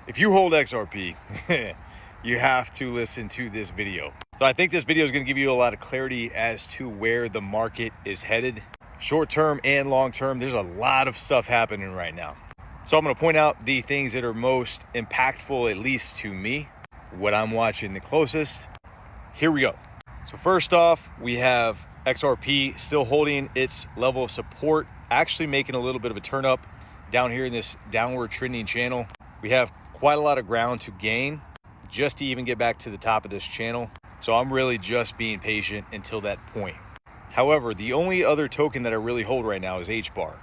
If you hold XRP, you have to listen to this video. So I think this video is going to give you a lot of clarity as to where the market is headed. Short term and long term, there's a lot of stuff happening right now. So I'm going to point out the things that are most impactful, at least to me, what I'm watching the closest. Here we go. So first off, we have XRP still holding its level of support, actually making a little bit of a turn up down here in this downward trending channel. We have quite a lot of ground to gain just to even get back to the top of this channel. So I'm really just being patient until that point. However, the only other token that I really hold right now is HBAR.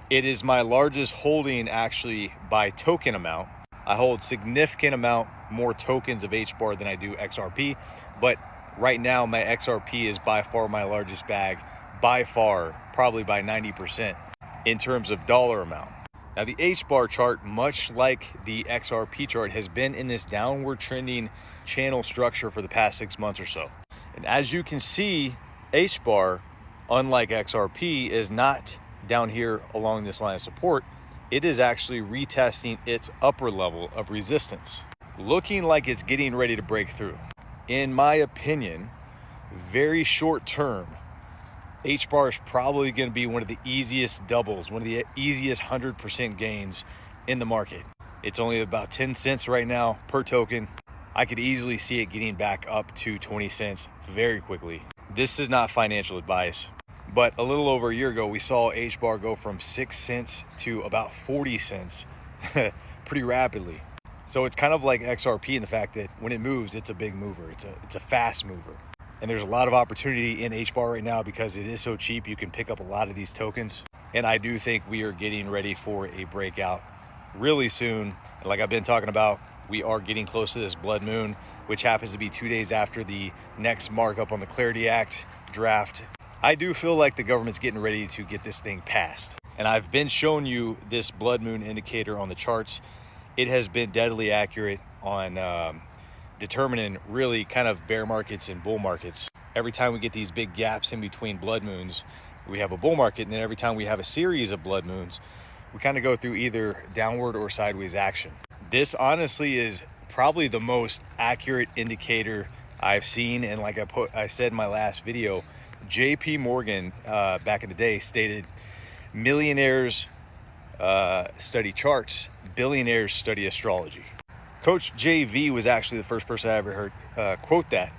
It is my largest holding actually by token amount. I hold significant amount more tokens of HBAR than I do XRP, but right now my XRP is by far my largest bag, by far, probably by 90% in terms of dollar amount. Now the HBAR chart, much like the XRP chart, has been in this downward trending channel structure for the past 6 months or so. And as you can see, HBAR, unlike XRP, is not down here along this line of support. It is actually retesting its upper level of resistance, looking like it's getting ready to break through. In my opinion, very short term, HBAR is probably going to be one of the easiest doubles, one of the easiest 100% gains in the market. It's only about 10 cents right now per token. I could easily see it getting back up to 20 cents very quickly. This is not financial advice, but a little over a year ago, we saw HBAR go from 6 cents to about 40 cents pretty rapidly. So it's kind of like XRP in the fact that when it moves, it's a big mover. It's a fast mover. And there's a lot of opportunity in HBAR right now because it is so cheap. You can pick up a lot of these tokens. And I do think we are getting ready for a breakout really soon. And like I've been talking about, we are getting close to this blood moon, which happens to be 2 days after the next markup on the Clarity Act draft. I do feel like the government's getting ready to get this thing passed. And I've been showing you this blood moon indicator on the charts. It has been deadly accurate on determining really kind of bear markets and bull markets. Every time we get these big gaps in between blood moons, we have a bull market. And then every time we have a series of blood moons, we kind of go through either downward or sideways action. This honestly is probably the most accurate indicator I've seen. And like I said in my last video, JP Morgan back in the day stated, millionaires study charts, billionaires study astrology. Coach JV was actually the first person I ever heard quote that,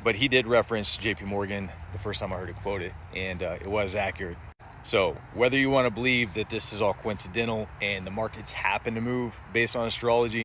but he did reference JP Morgan the first time I heard it quote it, and it was accurate. So whether you want to believe that this is all coincidental and the markets happen to move based on astrology,